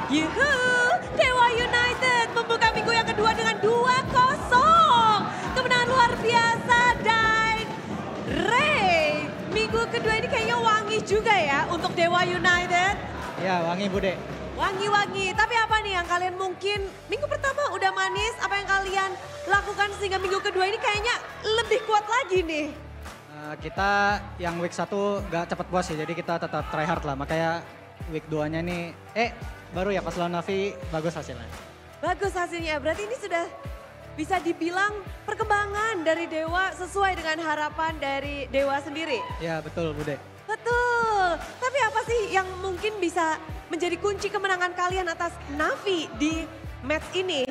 Yuhu, Dewa United membuka minggu yang kedua dengan 2-0. Kemenangan luar biasa dan Ray. Minggu kedua ini kayaknya wangi juga ya untuk Dewa United. Ya wangi Bude. Wangi-wangi, tapi apa nih yang kalian mungkin minggu pertama udah manis, apa yang kalian lakukan sehingga minggu kedua ini kayaknya lebih kuat lagi nih? Kita yang week 1 gak cepet puas sih, jadi kita tetap try hard lah. Makanya week 2-nya nih, baru ya pas lawan Navi bagus hasilnya. Bagus hasilnya, berarti ini sudah bisa dibilang perkembangan dari Dewa sesuai dengan harapan dari Dewa sendiri? Ya betul Bude. Betul, tapi apa sih yang mungkin bisa menjadi kunci kemenangan kalian atas Navi di match ini?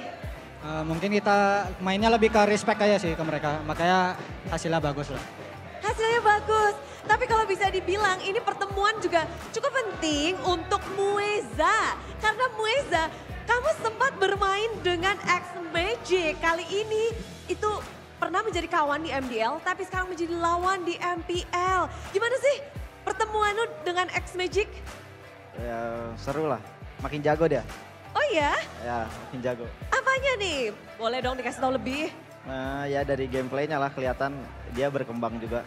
Mungkin kita mainnya lebih ke respect aja sih ke mereka, makanya hasilnya bagus lah. Hasilnya bagus, tapi kalau bisa dibilang ini pertemuan juga cukup penting untuk Mueza. Karena Mueza, kamu sempat bermain dengan X Magic. Kali ini itu pernah menjadi kawan di MDL, tapi sekarang menjadi lawan di MPL. Gimana sih pertemuanmu dengan X Magic? Ya seru lah, makin jago dia. Oh iya? Ya makin jago. Apanya nih? Boleh dong dikasih tahu lebih. Nah ya dari gameplaynya lah kelihatan dia berkembang juga.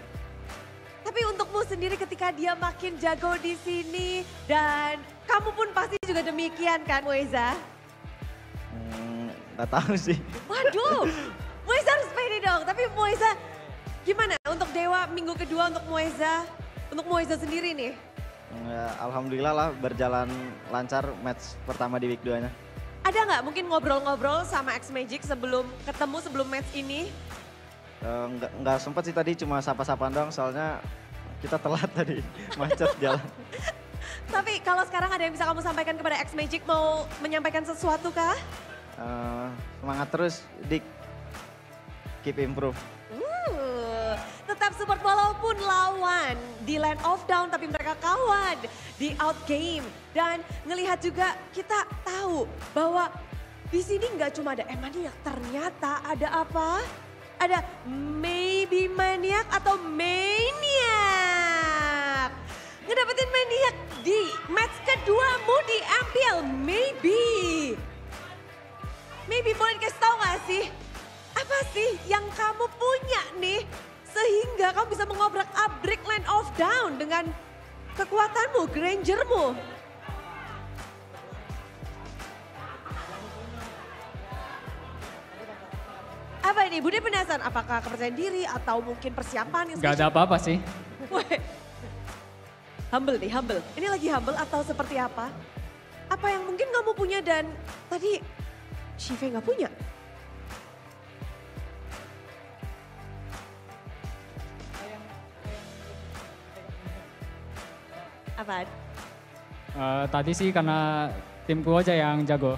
Tapi untukmu sendiri ketika dia makin jago di sini dan kamu pun pasti juga demikian kan Mueza? Nggak tahu sih. Waduh, Mueza harus pede dong. Tapi Mueza gimana untuk Dewa minggu kedua untuk Mueza? Untuk Mueza sendiri nih? Ya, alhamdulillah lah berjalan lancar match pertama di week 2-nya. Ada nggak mungkin ngobrol-ngobrol sama X Magic sebelum ketemu sebelum match ini? Nggak sempet sih tadi, cuma sapa-sapaan doang soalnya kita telat tadi macet jalan. Tapi kalau sekarang ada yang bisa kamu sampaikan kepada X Magic, mau menyampaikan sesuatu kah? Semangat terus Dik, keep improve. Tetap support walaupun lawan di Land of Down tapi mereka kawan di outgame. Dan ngelihat juga kita tahu bahwa di sini nggak cuma ada Maniac, ternyata ada apa? Ada Maybe Maniac atau Maniac. Ngedapetin Maniac di match keduamu di MPL, Maybe. Maybe boleh dikasih tau gak sih? Apa sih yang kamu punya nih? Sehingga kamu bisa mengobrak-abrik Land of Down dengan kekuatanmu, Grangermu. Apa ini? Bude penasaran apakah kepercayaan diri atau mungkin persiapan? Gak ada apa-apa sih. Humble nih, humble. Ini lagi humble atau seperti apa? Apa yang mungkin kamu punya dan tadi Shive gak punya? Apa? Tadi sih karena timku aja yang jago.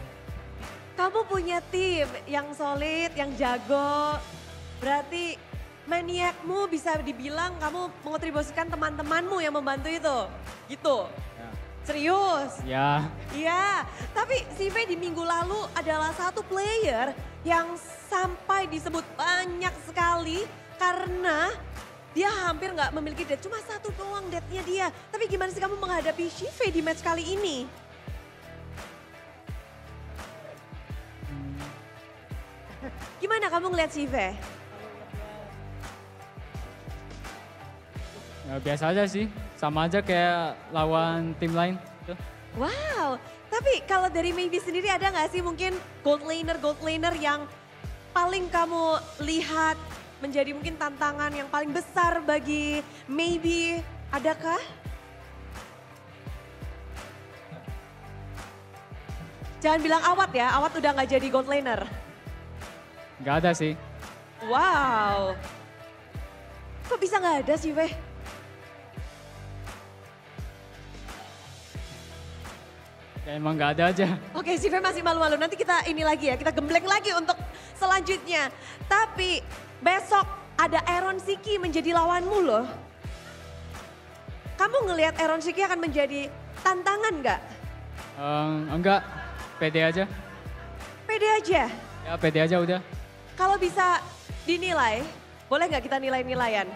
Kamu punya tim yang solid, yang jago. Berarti maniakmu bisa dibilang kamu mengontribusikan teman-temanmu yang membantu itu. Gitu? Ya. Serius? Ya. Iya, tapi Shive di minggu lalu adalah satu player yang sampai disebut banyak sekali karena dia hampir nggak memiliki death, cuma satu doang deathnya dia. Tapi gimana sih kamu menghadapi Shive di match kali ini? Gimana kamu ngeliat Shive? Ya, biasa aja sih, sama aja kayak lawan tim lain. Tuh. Wow, tapi kalau dari Maybe sendiri ada nggak sih mungkin gold laner yang paling kamu lihat menjadi mungkin tantangan yang paling besar bagi Maybe, adakah? Jangan bilang Awat ya, Awat udah nggak jadi gold laner. Gak ada sih. Wow, kok bisa nggak ada sih Weh? Ya emang gak ada aja. Oke, Shive masih malu-malu. Nanti kita ini lagi ya, kita gembleng lagi untuk selanjutnya. Tapi besok ada Aaron Siki menjadi lawanmu loh. Kamu ngelihat Aaron Siki akan menjadi tantangan nggak? Enggak, pede aja. Pede aja. Ya pede aja udah. Kalau bisa dinilai, boleh nggak kita nilai-nilaian?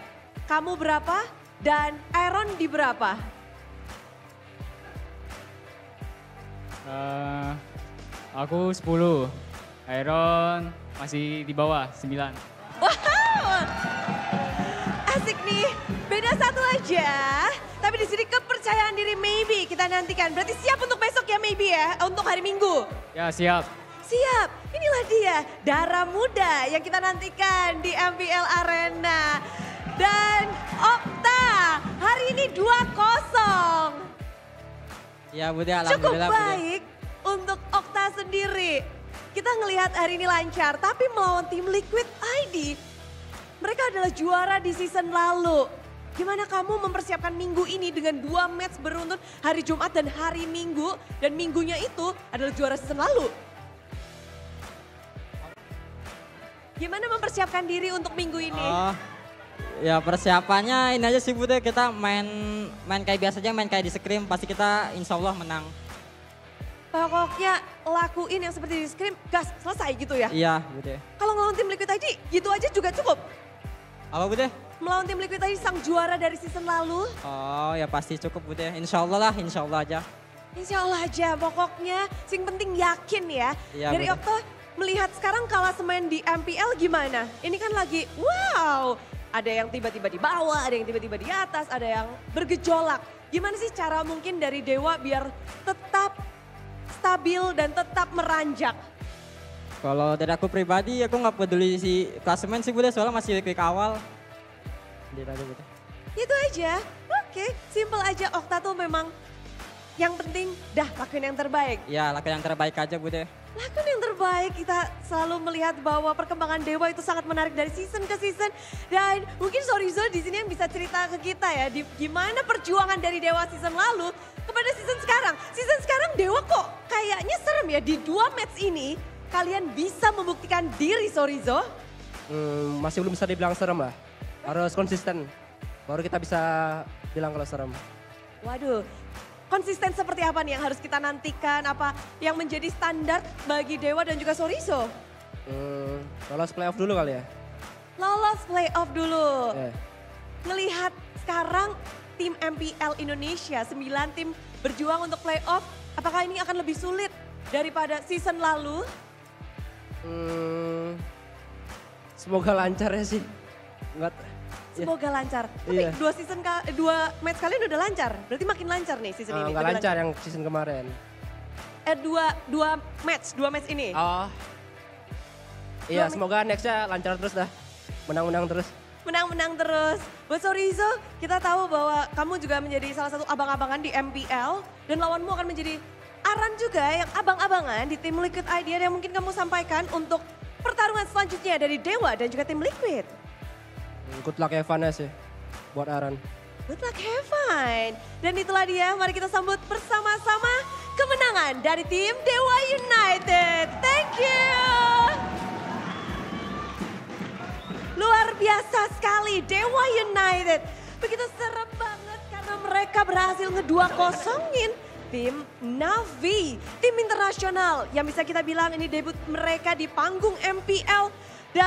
Kamu berapa dan Aaron di berapa? Aku 10. Iron masih di bawah 9. Wow, asik nih. Beda satu aja. Tapi di sini kepercayaan diri maybe kita nantikan. Berarti siap untuk besok ya maybe ya, untuk hari Minggu. Ya siap. Siap, inilah dia darah muda yang kita nantikan di MPL Arena. Dan Okta hari ini 2-0. Ya Bude, Cukup alhamdulillah Bude. baik untuk Okta sendiri. Kita ngelihat hari ini lancar, tapi melawan tim Liquid ID, mereka adalah juara di season lalu. Gimana kamu mempersiapkan minggu ini dengan 2 match beruntun hari Jumat dan hari Minggu, dan minggunya itu adalah juara season lalu? Gimana mempersiapkan diri untuk minggu ini? Oh, ya persiapannya ini aja sih Bude, kita main kayak biasa aja, main kayak di Scrim, pasti kita insya Allah menang. Pokoknya lakuin yang seperti di Scrim, gas, selesai gitu ya? Iya Bude. Kalau ngelawan tim Liquid ID, gitu aja juga cukup? Apa Bude? Melawan tim Liquid ID sang juara dari season lalu? Oh ya pasti cukup Bude, insya Allah lah, insya Allah aja. Insya Allah aja, pokoknya sing penting yakin ya. Iya, Dari betul. Okta melihat sekarang klasemen di MPL gimana? Ini kan lagi wow, ada yang tiba-tiba di bawah, ada yang tiba-tiba di atas, ada yang bergejolak. Gimana sih cara mungkin dari Dewa biar tetap stabil dan tetap meranjak? Kalau dari aku pribadi, aku nggak peduli si klasemen sih Bude, soalnya masih week awal. Gitu aja Bude. Itu aja, oke, simple aja. Okta tuh memang yang penting dah lakuin yang terbaik. Ya lakukan yang terbaik aja Bude. Lakukan yang terbaik, kita selalu melihat bahwa perkembangan Dewa itu sangat menarik dari season ke season. Dan mungkin Sorizo di sini yang bisa cerita ke kita ya, gimana perjuangan dari Dewa season lalu kepada season sekarang. Season sekarang Dewa kok kayaknya serem ya, di 2 match ini kalian bisa membuktikan diri Sorizo. Masih belum bisa dibilang serem lah, harus konsisten. Baru kita bisa bilang kalau serem. Waduh, konsisten seperti apa nih yang harus kita nantikan? Apa yang menjadi standar bagi Dewa dan juga Sorizo? Lolos playoff dulu kali ya. Lolos playoff dulu. Eh, Melihat sekarang tim MPL Indonesia, 9 tim berjuang untuk playoff, apakah ini akan lebih sulit daripada season lalu? Semoga lancar ya sih. Enggak. Semoga lancar. Tapi Iya. 2 match kalian udah lancar, berarti makin lancar nih season ini. Enggak Lebih lancar yang season kemarin. Dua match ini. Oh. Iya, semoga nextnya lancar terus dah. Menang-menang terus. Menang-menang terus. Buat Sorizo, kita tahu bahwa kamu juga menjadi salah satu abang-abangan di MPL. Dan lawanmu akan menjadi Aran juga yang abang-abangan di tim Liquid ID yang mungkin kamu sampaikan untuk pertarungan selanjutnya dari Dewa dan juga tim Liquid. Good luck Evan sih buat Aran. Good luck, have fun. Dan itulah dia, mari kita sambut bersama-sama kemenangan dari tim Dewa United. Thank you. Luar biasa sekali, Dewa United. Begitu serem banget karena mereka berhasil ngedua-kosongin tim Navi. Tim internasional yang bisa kita bilang ini debut mereka di panggung MPL. Dan